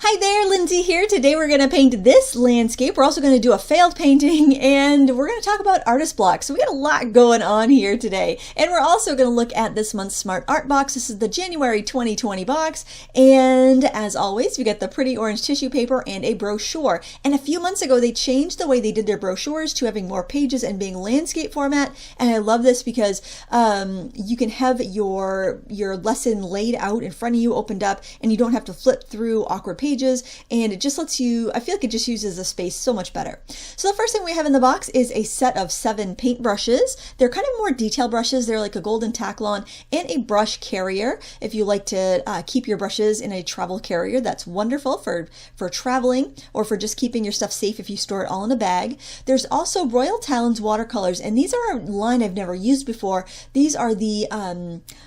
Hi there, Lindsay here. Today we're going to paint this landscape. We're also going to do a failed painting and we're going to talk about artist blocks. So we got a lot going on here today. And we're also going to look at this month's Smart Art box. This is the January 2020 box. And as always, we got the pretty orange tissue paper and a brochure. And a few months ago, they changed the way they did their brochures to having more pages and being landscape format. And I love this because you can have your lesson laid out in front of you, opened up, and you don't have to flip through awkward pages. And it just lets you, I feel like it just uses the space so much better. So the first thing we have in the box is a set of 7 paint brushes. They're kind of more detail brushes. They're like a golden Taklon and a brush carrier. If you like to keep your brushes in a travel carrier, that's wonderful for traveling or for just keeping your stuff safe if you store it all in a bag. There's also Royal Talens watercolors, and these are a line I've never used before. These are the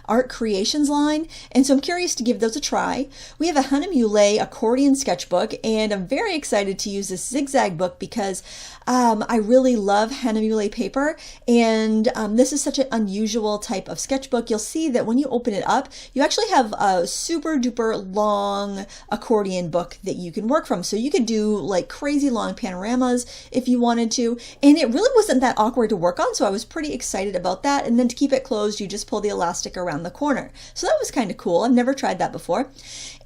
Art Creations line, and so I'm curious to give those a try. We have a Hahnemule Accordion sketchbook, and I'm very excited to use this zigzag book because I really love Hahnemule paper, and this is such an unusual type of sketchbook. You'll see that when you open it up, you actually have a super duper long accordion book that you can work from. So you could do like crazy long panoramas if you wanted to, and it really wasn't that awkward to work on, so I was pretty excited about that. And then to keep it closed, you just pull the elastic around the corner. So that was kind of cool. I've never tried that before.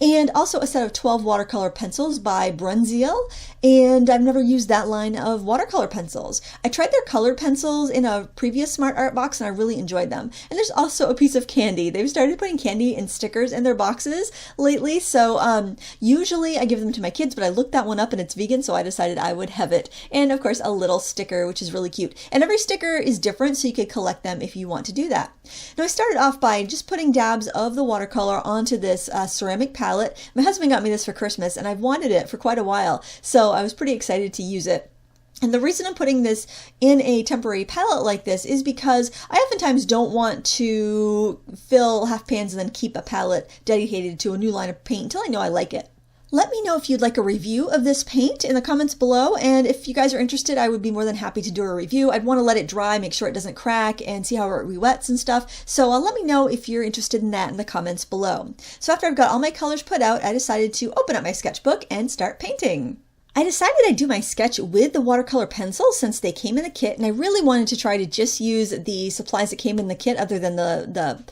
And also a set of 12 watercolor pencils by Bruynzeel, and I've never used that line of watercolor pencils. I tried their colored pencils in a previous Smart Art box and I really enjoyed them. And there's also a piece of candy. They've started putting candy and stickers in their boxes lately, so usually I give them to my kids, but I looked that one up and it's vegan, so I decided I would have it. And of course a little sticker, which is really cute. And every sticker is different, so you could collect them if you want to do that. Now I started off by just putting dabs of the watercolor onto this ceramic palette. My husband got me this for Christmas and I've wanted it for quite a while, so I was pretty excited to use it. And the reason I'm putting this in a temporary palette like this is because I oftentimes don't want to fill half pans and then keep a palette dedicated to a new line of paint until I know I like it. Let me know if you'd like a review of this paint in the comments below, and if you guys are interested, I would be more than happy to do a review. I'd want to let it dry, make sure it doesn't crack, and see how it re-wets and stuff. So let me know if you're interested in that in the comments below. So after I've got all my colors put out, I decided to open up my sketchbook and start painting. I decided I'd do my sketch with the watercolor pencils since they came in the kit, and I really wanted to try to just use the supplies that came in the kit other than the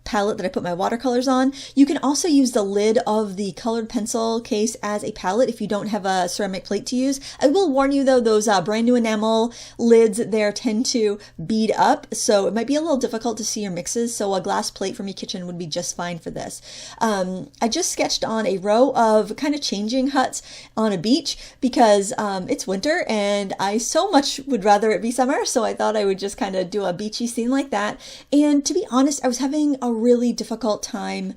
palette that I put my watercolors on. You can also use the lid of the colored pencil case as a palette if you don't have a ceramic plate to use. I will warn you though, those brand new enamel lids there tend to bead up, so it might be a little difficult to see your mixes, so a glass plate from your kitchen would be just fine for this. I just sketched on a row of kind of changing huts on a beach because it's winter and I so much would rather it be summer, so I thought I would just kind of do a beachy scene like that. And to be honest, I was having a really difficult time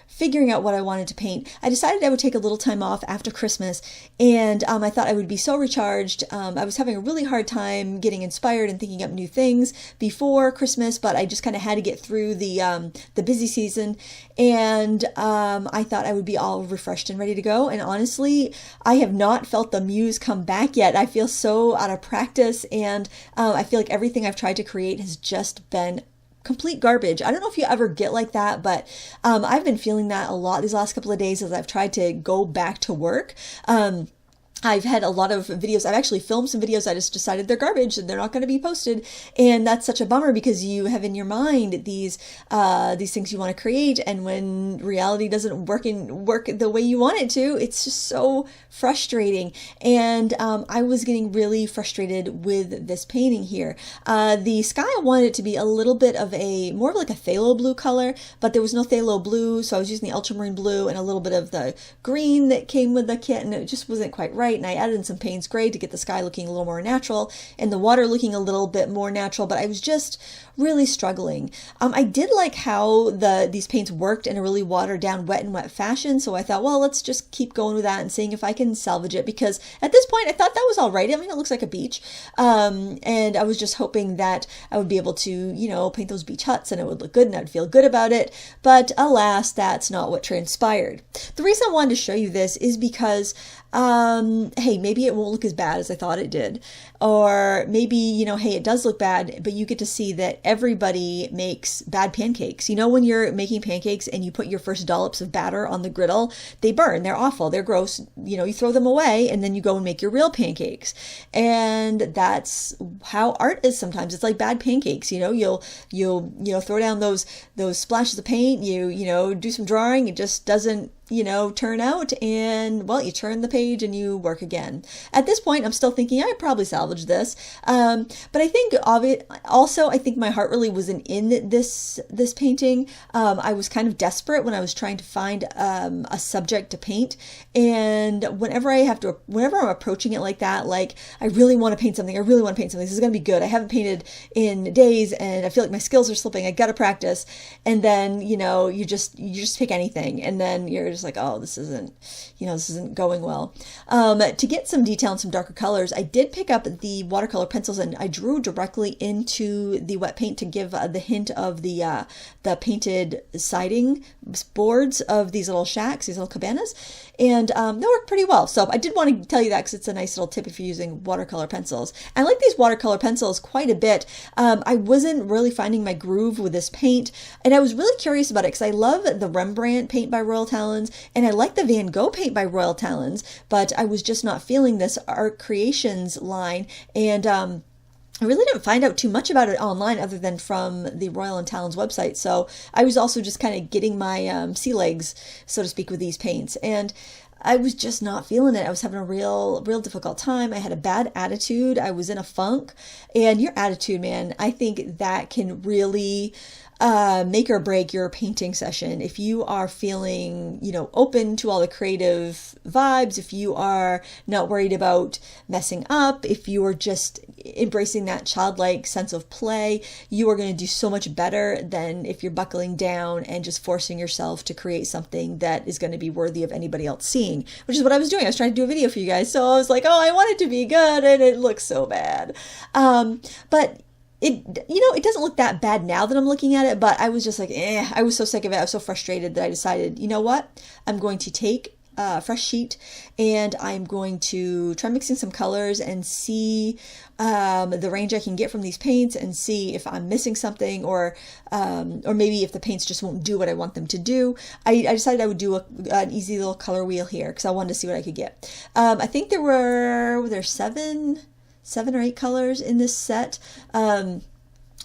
figuring out what I wanted to paint. I decided I would take a little time off after Christmas, and I thought I would be so recharged. I was having a really hard time getting inspired and thinking up new things before Christmas, but I just kind of had to get through the busy season, and I thought I would be all refreshed and ready to go. And honestly, I have not felt the muse come back yet. I feel so out of practice, and I feel like everything I've tried to create has just been complete garbage. I don't know if you ever get like that, but I've been feeling that a lot these last couple of days as I've tried to go back to work. I've had a lot of videos. I've actually filmed some videos. I just decided they're garbage and they're not going to be posted. And that's such a bummer because you have in your mind these things you want to create. And when reality doesn't work the way you want it to, it's just so frustrating. And I was getting really frustrated with this painting here. The sky, I wanted it to be a little bit of more of like a phthalo blue color, but there was no phthalo blue. So I was using the ultramarine blue and a little bit of the green that came with the kit, and it just wasn't quite right. And I added in some Payne's Gray to get the sky looking a little more natural and the water looking a little bit more natural, but I was just really struggling. I did like how these paints worked in a really watered down wet and wet fashion, so I thought, well, let's just keep going with that and seeing if I can salvage it, because at this point I thought that was all right. I mean, it looks like a beach, and I was just hoping that I would be able to, you know, paint those beach huts and it would look good and I'd feel good about it, but alas, that's not what transpired. The reason I wanted to show you this is because hey, maybe it won't look as bad as I thought it did. Or maybe, you know, hey, it does look bad, but you get to see that everybody makes bad pancakes. You know, when you're making pancakes and you put your first dollops of batter on the griddle, they burn, they're awful, they're gross. You know, you throw them away and then you go and make your real pancakes. And that's how art is sometimes. It's like bad pancakes. You know, you'll throw down those splashes of paint, you know, do some drawing, it just doesn't, you know, turn out, and well, you turn the page and you work again. At this point, I'm still thinking I probably salvaged this, but I think also I think my heart really wasn't in this painting. I was kind of desperate when I was trying to find a subject to paint, and whenever I'm approaching it like that, like I really want to paint something, this is gonna be good, I haven't painted in days, and I feel like my skills are slipping, I gotta practice, and then, you know, you just pick anything, and then you're just like, oh, this isn't going well. To get some detail and some darker colors, I did pick up the watercolor pencils and I drew directly into the wet paint to give the hint of the painted siding boards of these little shacks, these little cabanas, and they work pretty well. So I did want to tell you that because it's a nice little tip if you're using watercolor pencils. I like these watercolor pencils quite a bit. I wasn't really finding my groove with this paint, and I was really curious about it because I love the Rembrandt paint by Royal Talens, and I like the Van Gogh paint by Royal Talens, but I was just not feeling this Art Creations line, and I really didn't find out too much about it online other than from the Royal and Talens website. So I was also just kind of getting my sea legs, so to speak, with these paints, and I was just not feeling it. I was having a real difficult time. I had a bad attitude. I was in a funk, and your attitude, man, I think that can really make or break your painting session. If you are feeling, you know, open to all the creative vibes, if you are not worried about messing up, if you are just embracing that childlike sense of play, you are going to do so much better than if you're buckling down and just forcing yourself to create something that is going to be worthy of anybody else seeing, which is what I was doing. I was trying to do a video for you guys. So I was like, oh, I want it to be good, and it looks so bad. But it doesn't look that bad now that I'm looking at it, but I was just like, I was so sick of it. I was so frustrated that I decided, you know what? I'm going to take a fresh sheet and I'm going to try mixing some colors and see the range I can get from these paints and see if I'm missing something, or maybe if the paints just won't do what I want them to do. I decided I would do an easy little color wheel here because I wanted to see what I could get. I think there were seven or eight colors in this set.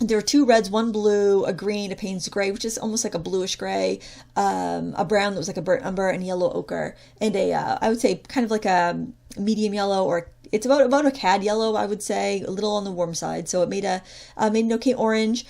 There were 2 reds, 1 blue, a green, a Payne's gray, which is almost like a bluish gray, a brown that was like a burnt umber, and yellow ochre, and I would say kind of like a medium yellow, or it's about a cad yellow, I would say, a little on the warm side. So it made an okay orange.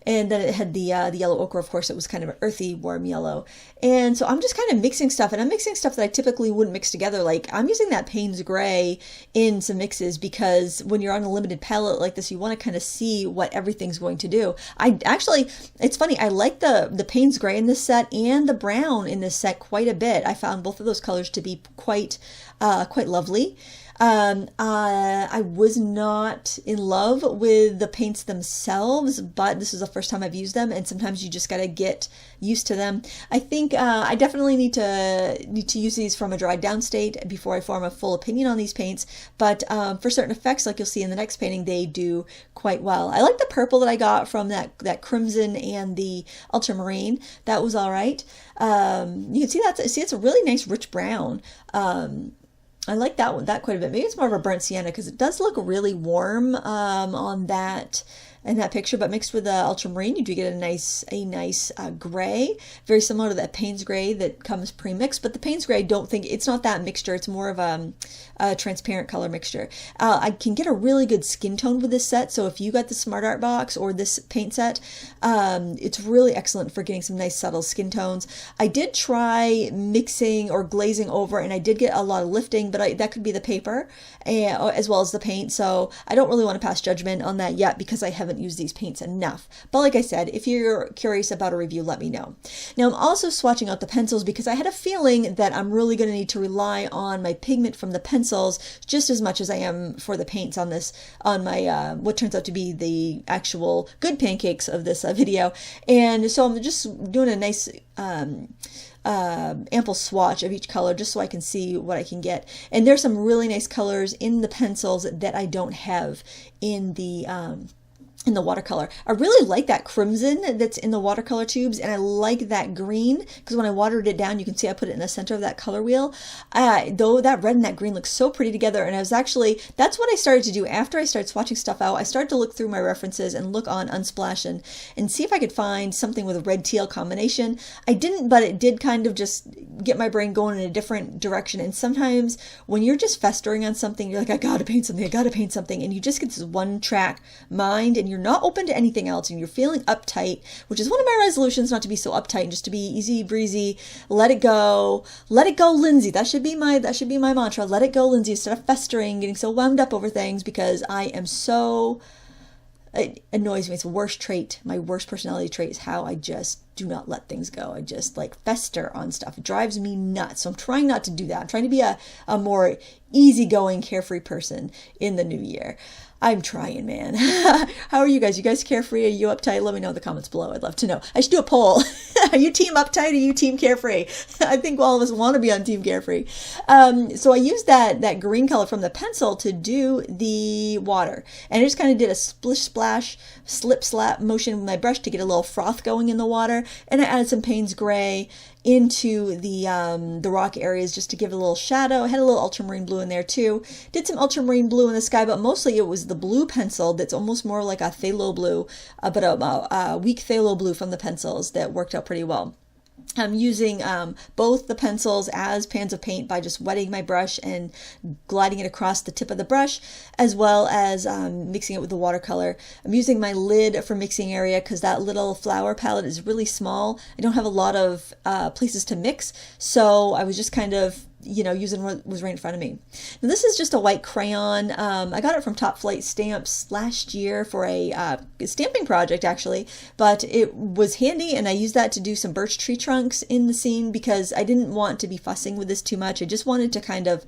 And then it had the yellow ochre, of course. It was kind of an earthy, warm yellow. And so I'm just kind of mixing stuff, and I'm mixing stuff that I typically wouldn't mix together. Like, I'm using that Payne's gray in some mixes because when you're on a limited palette like this, you want to kind of see what everything's going to do. It's funny, I like the Payne's gray in this set and the brown in this set quite a bit. I found both of those colors to be quite lovely. I was not in love with the paints themselves, but this is the first time I've used them, and sometimes you just got to get used to them. I think I definitely need to use these from a dried down state before I form a full opinion on these paints, but for certain effects, like you'll see in the next painting, they do quite well. I like the purple that I got from that crimson and the ultramarine. That was all right. You can see it's a really nice rich brown. I like that quite a bit. Maybe it's more of a burnt sienna because it does look really warm on that in that picture, but mixed with the ultramarine, you do get a nice gray, very similar to that Payne's gray that comes pre-mixed. But the Payne's gray, it's not that mixture. It's more of a transparent color mixture. I can get a really good skin tone with this set. So if you got the Smart Art box or this paint set, it's really excellent for getting some nice subtle skin tones. I did try mixing or glazing over, and I did get a lot of lifting, but that could be the paper as well as the paint. So I don't really want to pass judgment on that yet because I haven't haven't used these paints enough. But like I said, if you're curious about a review, let me know. Now I'm also swatching out the pencils because I had a feeling that I'm really going to need to rely on my pigment from the pencils just as much as I am for the paints on this, on my what turns out to be the actual good pancakes of this video. And so I'm just doing a nice ample swatch of each color just so I can see what I can get. And there's some really nice colors in the pencils that I don't have in the watercolor. I really like that crimson that's in the watercolor tubes, and I like that green because when I watered it down, you can see I put it in the center of that color wheel. Though that red and that green look so pretty together, and I was actually, that's what I started to do after I started swatching stuff out. I started to look through my references and look on Unsplash and see if I could find something with a red teal combination. I didn't, but it did kind of just get my brain going in a different direction. And sometimes when you're just festering on something, you're like, I gotta paint something, and you just get this one track mind, and you're not open to anything else, and you're feeling uptight, which is one of my resolutions, not to be so uptight and just to be easy breezy. Let it go, Lindsay. That should be my mantra. Let it go, Lindsay, instead of festering, getting so wound up over things, because I am so, it annoys me. It's the worst trait. My worst personality trait is how I just do not let things go. I just like fester on stuff. It drives me nuts. So I'm trying not to do that. I'm trying to be a more easygoing, carefree person in the new year. I'm trying, man. How are you guys? You guys carefree? Are you uptight? Let me know in the comments below. I'd love to know. I should do a poll. Are you team uptight or are you team carefree? I think all of us want to be on team carefree. So I used that green color from the pencil to do the water. And I just kind of did a splish splash, slip slap motion with my brush to get a little froth going in the water. And I added some Payne's Gray into the rock areas just to give it a little shadow. I had a little ultramarine blue in there too. Did some ultramarine blue in the sky, but mostly it was the blue pencil that's almost more like a phthalo blue, but a weak phthalo blue from the pencils that worked out pretty well. I'm using both the pencils as pans of paint by just wetting my brush and gliding it across the tip of the brush, as well as mixing it with the watercolor. I'm using my lid for mixing area because that little flower palette is really small. I don't have a lot of places to mix, so I was just kind of using what was right in front of me. Now this is just a white crayon. I got it from Top Flight Stamps last year for a stamping project actually, but it was handy and I used that to do some birch tree trunks in the scene because I didn't want to be fussing with this too much. I just wanted to kind of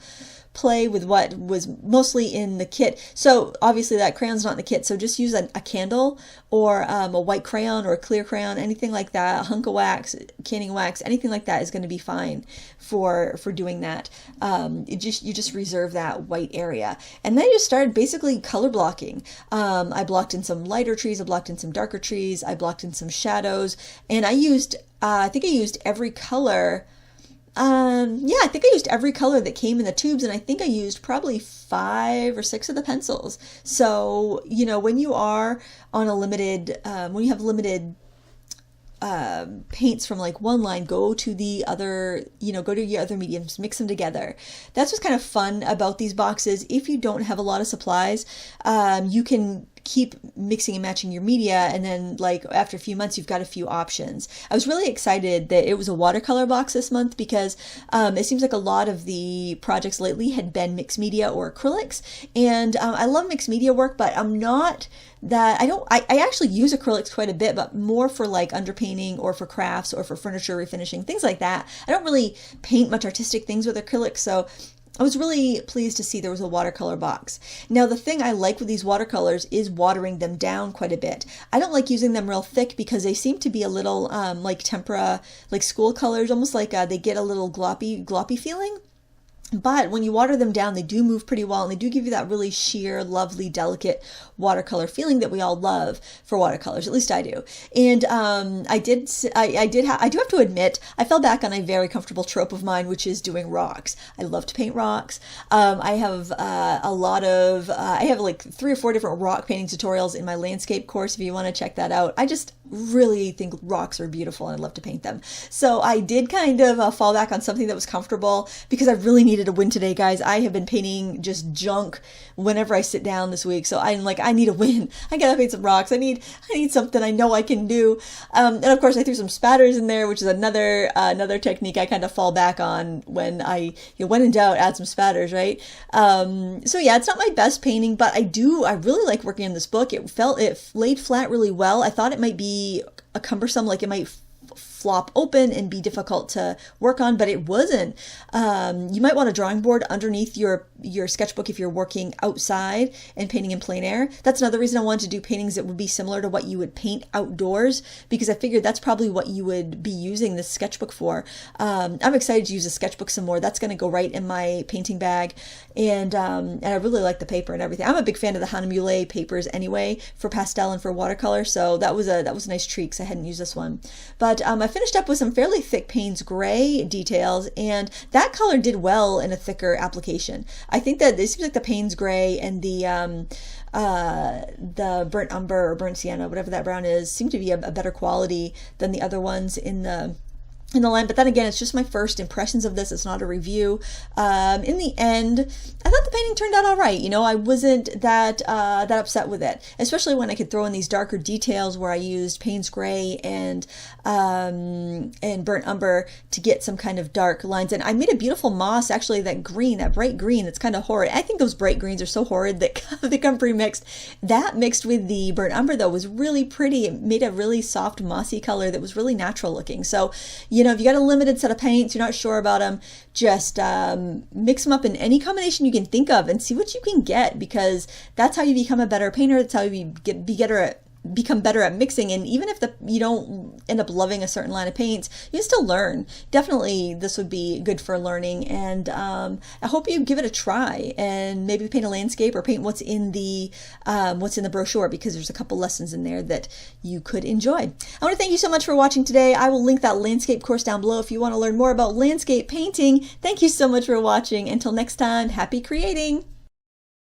play with what was mostly in the kit. So obviously that crayon's not in the kit, so just use a candle or a white crayon or a clear crayon, anything like that, a hunk of wax, canning wax, anything like that is going to be fine for doing that. You just reserve that white area. And then I just started basically color blocking. I blocked in some lighter trees, I blocked in some darker trees, I blocked in some shadows, and I used, I think I used every color. I think I used every color that came in the tubes, and I think I used probably 5 or 6 of the pencils. So, when you are on a limited, when you have limited paints from like one line, go to the other, go to your other mediums, mix them together. That's what's kind of fun about these boxes. If you don't have a lot of supplies, you can keep mixing and matching your media, and then like after a few months you've got a few options. I was really excited that it was a watercolor box this month because it seems like a lot of the projects lately had been mixed media or acrylics, and I love mixed media work, but I'm not that, I actually use acrylics quite a bit, but more for like underpainting or for crafts or for furniture refinishing, things like that. I don't really paint much artistic things with acrylics, so I was really pleased to see there was a watercolor box. Now the thing I like with these watercolors is watering them down quite a bit. I don't like using them real thick because they seem to be a little like tempera, like school colors, almost like they get a little gloppy feeling. But when you water them down, they do move pretty well, and they do give you that really sheer, lovely, delicate watercolor feeling that we all love for watercolors. At least I do. And I do have to admit, I fell back on a very comfortable trope of mine, which is doing rocks. I love to paint rocks. I have I have like 3 or 4 different rock painting tutorials in my landscape course if you want to check that out. really think rocks are beautiful and I love to paint them. So I did kind of fall back on something that was comfortable because I really needed a win today, guys. I have been painting just junk whenever I sit down this week. So I'm like, I need a win. I gotta paint some rocks. I need something I know I can do. And of course I threw some spatters in there, which is another technique I kind of fall back on when when in doubt, add some spatters, right? So yeah, it's not my best painting, but I really like working on this book. It laid flat really well. I thought it might be a cumbersome, like it might flop open and be difficult to work on, but it wasn't. You might want a drawing board underneath your sketchbook if you're working outside and painting in plein air. That's another reason I wanted to do paintings that would be similar to what you would paint outdoors, because I figured that's probably what you would be using this sketchbook for. I'm excited to use the sketchbook some more. That's going to go right in my painting bag, and I really like the paper and everything. I'm a big fan of the Hahnemule papers anyway for pastel and for watercolor, so that was a nice treat because I hadn't used this one. But I finished up with some fairly thick Payne's Gray details, and that color did well in a thicker application. I think that it seems like the Payne's Gray and the burnt umber or burnt sienna, whatever that brown is, seem to be a better quality than the other ones in the line. But then again, it's just my first impressions of this. It's not a review. In the end, I thought the painting turned out all right. I wasn't that upset with it, especially when I could throw in these darker details where I used Payne's Gray and burnt umber to get some kind of dark lines. And I made a beautiful moss, actually, that bright green that's kind of horrid. I think those bright greens are so horrid that they come pre-mixed. That mixed with the burnt umber, though, was really pretty. It made a really soft mossy color that was really natural looking. So, if you got a limited set of paints, you're not sure about them, just mix them up in any combination you can think of and see what you can get, because that's how you become a better painter. That's how you become better at mixing. And even if you don't end up loving a certain line of paints, you can still learn. Definitely this would be good for learning, and I hope you give it a try and maybe paint a landscape or paint what's in the brochure, because there's a couple lessons in there that you could enjoy. I want to thank you so much for watching today. I will link that landscape course down below if you want to learn more about landscape painting. Thank you so much for watching. Until next time, happy creating!